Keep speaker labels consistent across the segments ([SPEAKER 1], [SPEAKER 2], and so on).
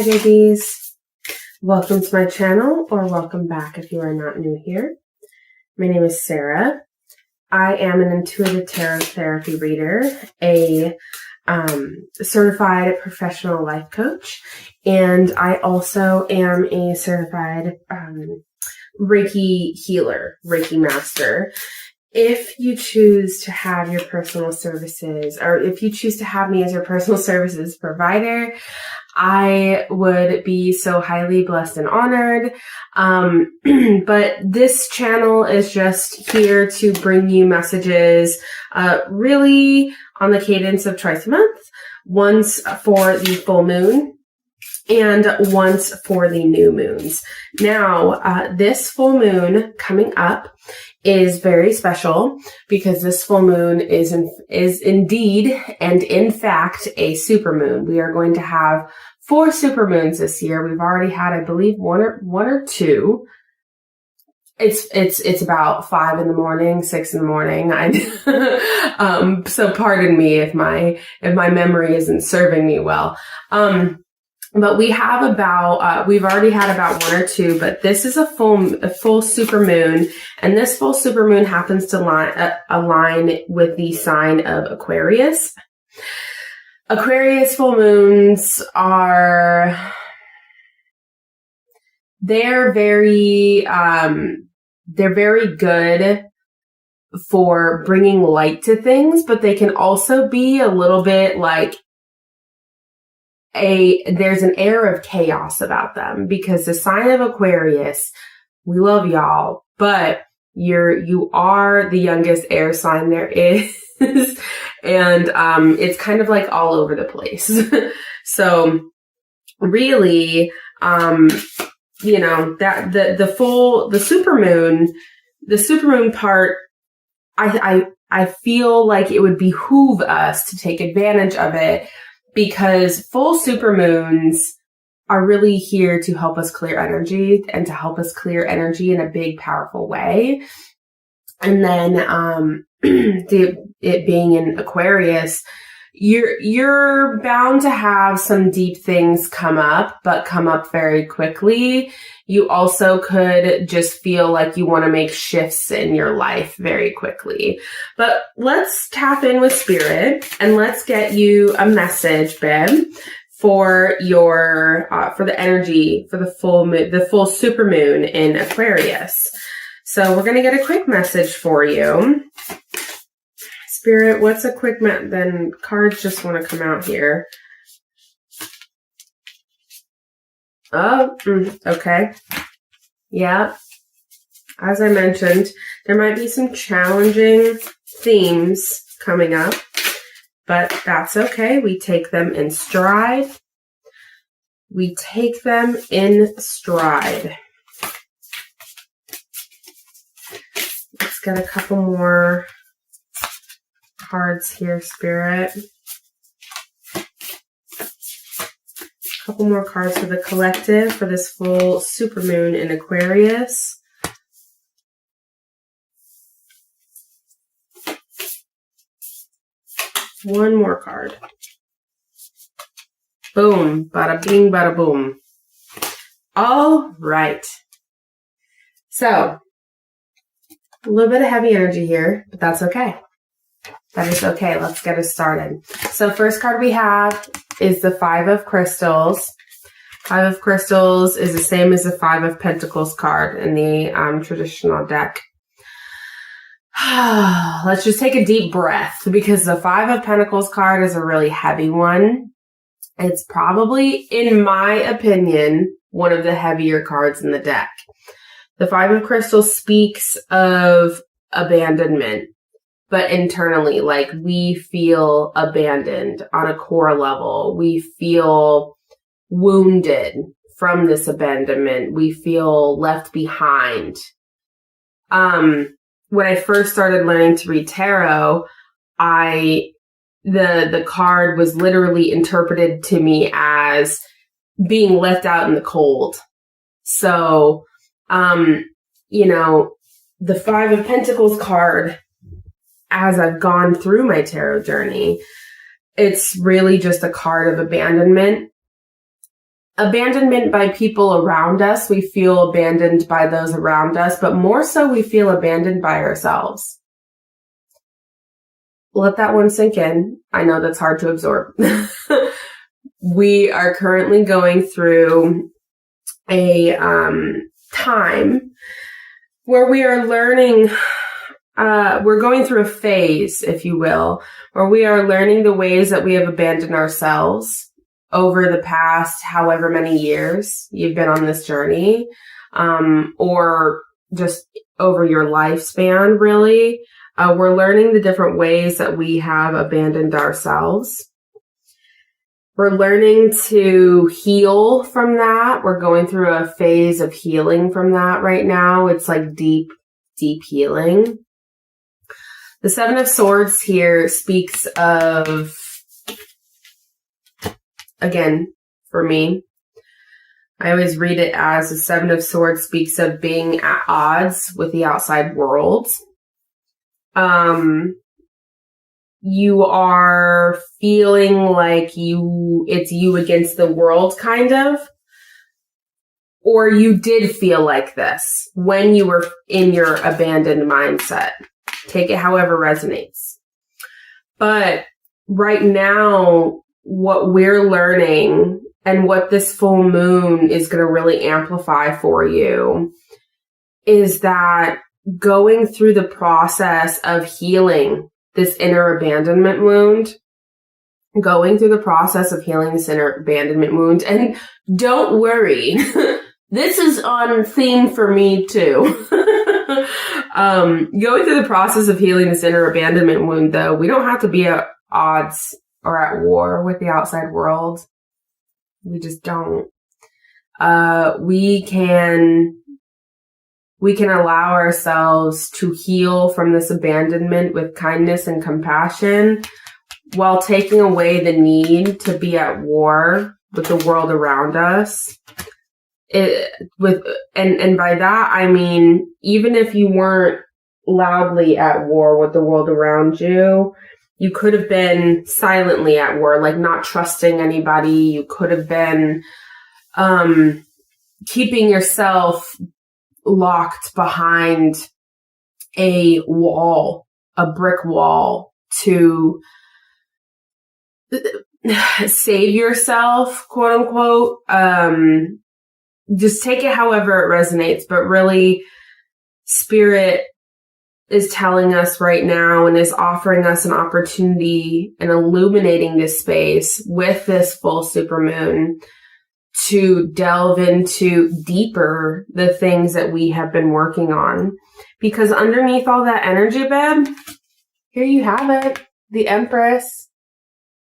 [SPEAKER 1] Hi babies, welcome to my channel, or welcome back if you are not new here. My name is Sarah. I am an intuitive tarot therapy reader, a certified professional life coach, and I also am a certified Reiki healer, Reiki master. If you choose to have your personal services, or if you choose to have me as your personal services provider, I would be so highly blessed and honored. But this channel is just here to bring you messages, really on the cadence of twice a month, once for the full moon and once for the new moons. Now, this full moon coming up is very special because this full moon is indeed and in fact a supermoon. We are going to have 4 supermoons this year. We've already had, I believe, one or two. It's about 5 in the morning, 6 in the morning. So pardon me if my memory isn't serving me well. But we have about, we've already had about 1 or 2, but this is a full super moon, and this full super moon happens to align with the sign of Aquarius. Aquarius full moons they're very good for bringing light to things, but they can also be a little bit like there's an air of chaos about them, because the sign of Aquarius, we love y'all, but you are the youngest air sign there is. And it's kind of like all over the place. So really, you know, that the supermoon part, I feel like it would behoove us to take advantage of it, because full supermoons are really here to help us clear energy, and to help us clear energy in a big, powerful way. And then it being in Aquarius, you're bound to have some deep things come up, but come up very quickly. You also could just feel like you want to make shifts in your life very quickly. But let's tap in with spirit and let's get you a message, babe, for your for the energy for the full moon, the full supermoon in Aquarius. So we're going to get a quick message for you. Spirit, what's a quick then cards just want to come out here. Oh, okay. Yeah. As I mentioned, there might be some challenging themes coming up, but that's okay. We take them in stride. We take them in stride. Let's get a couple more cards here, Spirit. A couple more cards for the collective for this full supermoon in Aquarius. One more card. Boom. Bada bing, bada boom. All right. So, a little bit of heavy energy here, but that's okay. That is okay. Let's get it started. So first card we have is the 5 of Crystals. 5 of Crystals is the same as the 5 of Pentacles card in the traditional deck. Let's just take a deep breath, because the 5 of Pentacles card is a really heavy one. It's probably, in my opinion, one of the heavier cards in the deck. The 5 of Crystals speaks of abandonment. But internally, like, we feel abandoned on a core level. We feel wounded from this abandonment. We feel left behind. When I first started learning to read tarot, the card was literally interpreted to me as being left out in the cold. So, you know, the 5 of Pentacles card, as I've gone through my tarot journey, it's really just a card of abandonment. abandonment by people around us. We feel abandoned by those around us, but more so we feel abandoned by ourselves. Let that one sink in. I know that's hard to absorb. We are currently going through a time where we are learning, we're going through a phase, if you will, where we are learning the ways that we have abandoned ourselves over the past however many years you've been on this journey, or just over your lifespan, really. We're learning the different ways that we have abandoned ourselves. We're learning to heal from that. We're going through a phase of healing from that right now. It's like deep, deep healing. The Seven of Swords here speaks of, again, for me, I always read it as the Seven of Swords speaks of being at odds with the outside world. You are feeling like it's you against the world, kind of. Or you did feel like this when you were in your abandoned mindset. Take it however resonates. But right now, what we're learning and what this full moon is going to really amplify for you is that going through the process of healing this inner abandonment wound, and don't worry, this is on theme for me too. Going through the process of healing this inner abandonment wound, though, we don't have to be at odds or at war with the outside world. We just don't. We can allow ourselves to heal from this abandonment with kindness and compassion while taking away the need to be at war with the world around us. And by that, I mean, even if you weren't loudly at war with the world around you, you could have been silently at war, like not trusting anybody. You could have been keeping yourself locked behind a wall, a brick wall, to save yourself, quote unquote. Just take it however it resonates, but really Spirit is telling us right now and is offering us an opportunity and illuminating this space with this full supermoon to delve into deeper the things that we have been working on. Because underneath all that energy, babe, here you have it. The Empress.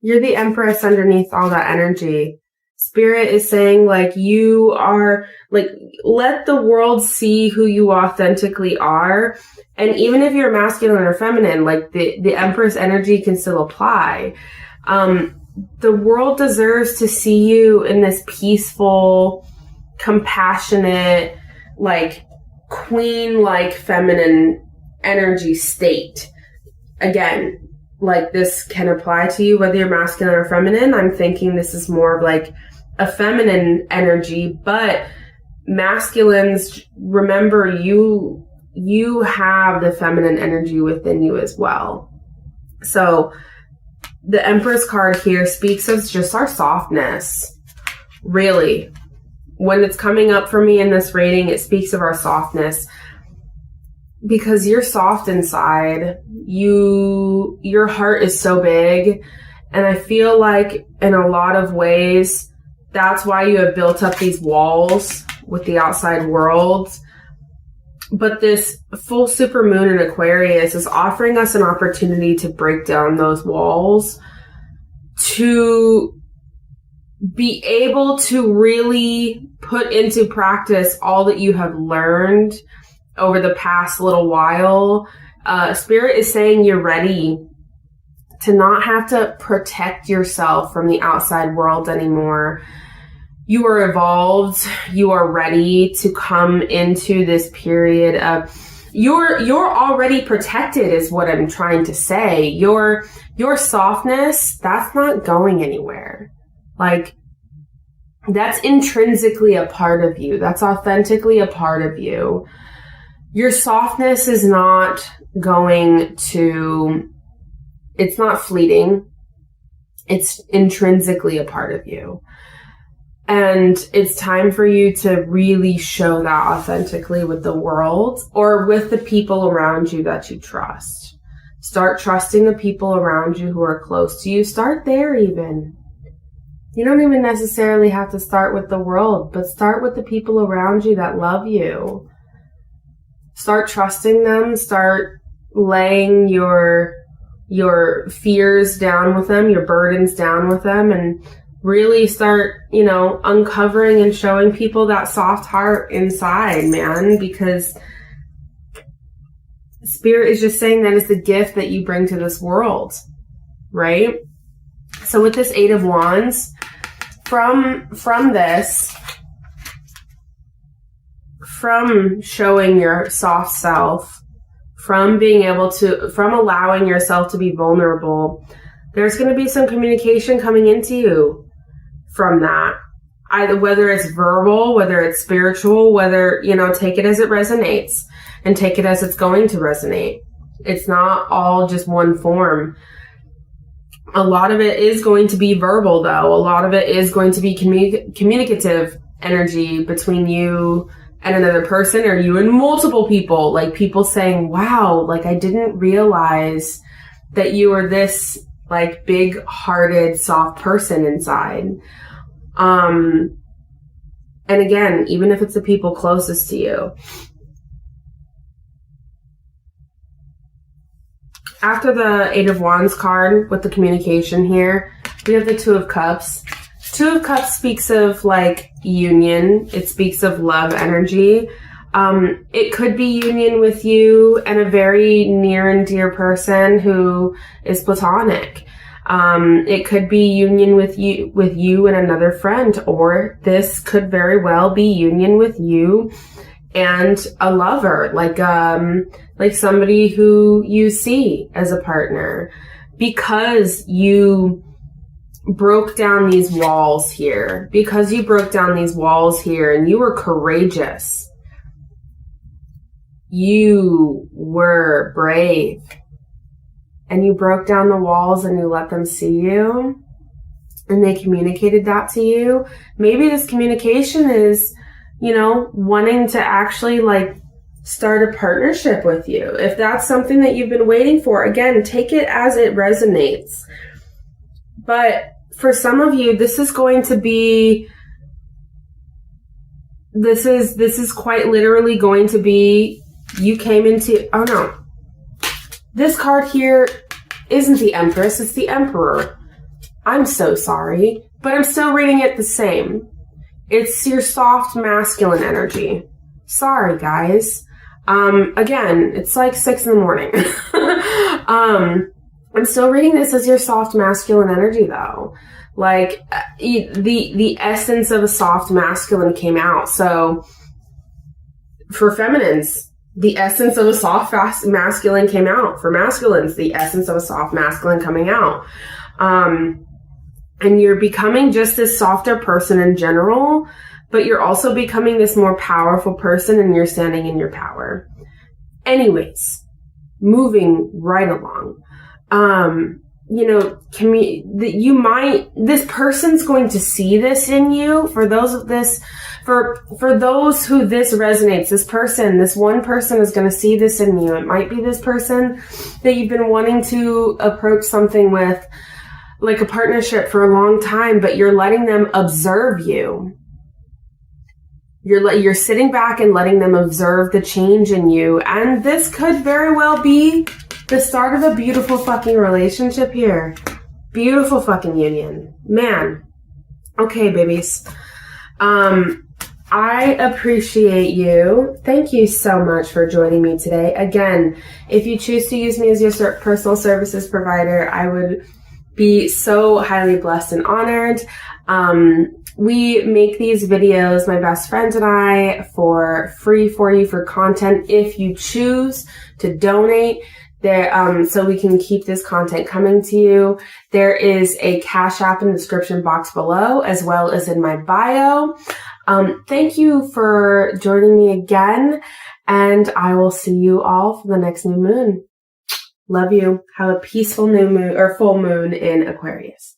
[SPEAKER 1] You're the Empress underneath all that energy. Spirit is saying, like, you are, like, let the world see who you authentically are. And even if you're masculine or feminine, like, the Empress energy can still apply. The world deserves to see you in this peaceful, compassionate, like, queen-like feminine energy state. Again, like, this can apply to you whether you're masculine or feminine. I'm thinking this is more of like a feminine energy, but masculines, remember, you have the feminine energy within you as well. So the Empress card here speaks of just our softness. Really, when it's coming up for me in this reading, it speaks of our softness. Because you're soft inside, your heart is so big. And I feel like in a lot of ways, that's why you have built up these walls with the outside world. But this full supermoon in Aquarius is offering us an opportunity to break down those walls, to be able to really put into practice all that you have learned over the past little while. Spirit is saying you're ready to not have to protect yourself from the outside world anymore. You are evolved. You are ready to come into this period of you're already protected is what I'm trying to say. Your softness, that's not going anywhere. Like, That's intrinsically a part of you. That's authentically a part of you. Your softness is not it's not fleeting. It's intrinsically a part of you. And it's time for you to really show that authentically with the world or with the people around you that you trust. Start trusting the people around you who are close to you. Start there even. You don't even necessarily have to start with the world, but start with the people around you that love you. Start trusting them. Start laying your fears down with them, your burdens down with them, and really start, uncovering and showing people that soft heart inside, man, because Spirit is just saying that it's the gift that you bring to this world, right? So with this Eight of Wands, from showing your soft self, from allowing yourself to be vulnerable, there's going to be some communication coming into you from that. Either whether it's verbal, whether it's spiritual, whether, take it as it resonates and take it as it's going to resonate. It's not all just one form. A lot of it is going to be verbal, though. A lot of it is going to be communicative energy between you and another person, or you and multiple people, like people saying, wow, like I didn't realize that you were this like big hearted, soft person inside. And again, even if it's the people closest to you. After the Eight of Wands card with the communication here, we have the Two of Cups. Two of Cups speaks of like union. It speaks of love energy. It could be union with you and a very near and dear person who is platonic. It could be union with you and another friend, or this could very well be union with you and a lover, like somebody who you see as a partner, because you broke down these walls here, and you were courageous. You were brave. And you broke down the walls and you let them see you. And they communicated that to you. Maybe this communication is, wanting to actually like start a partnership with you. If that's something that you've been waiting for, again, take it as it resonates. But for some of you, this is going to be, this is quite literally going to be, you came into, oh no. This card here isn't the Empress, it's the Emperor. I'm so sorry, but I'm still reading it the same. It's your soft masculine energy. Sorry, guys. Again, it's like 6 a.m. I'm still reading this as your soft masculine energy, though. Like, the essence of a soft masculine came out. So, for feminines, the essence of a soft masculine came out. For masculines, the essence of a soft masculine coming out. And you're becoming just this softer person in general, but you're also becoming this more powerful person, and you're standing in your power. Anyways, moving right along. This person's going to see this in you. For those who this resonates, this one person is going to see this in you. It might be this person that you've been wanting to approach something with, like a partnership, for a long time, but you're letting them observe you. You're sitting back and letting them observe the change in you. And this could very well be the start of a beautiful fucking relationship here. Beautiful fucking union. Man. Okay, babies. I appreciate you. Thank you so much for joining me today. Again, if you choose to use me as your personal services provider, I would be so highly blessed and honored. We make these videos, my best friend and I, for free for you, for content. If you choose to donate, there, so we can keep this content coming to you. There is a Cash App in the description box below, as well as in my bio. Thank you for joining me again, and I will see you all for the next new moon. Love you. Have a peaceful new moon or full moon in Aquarius.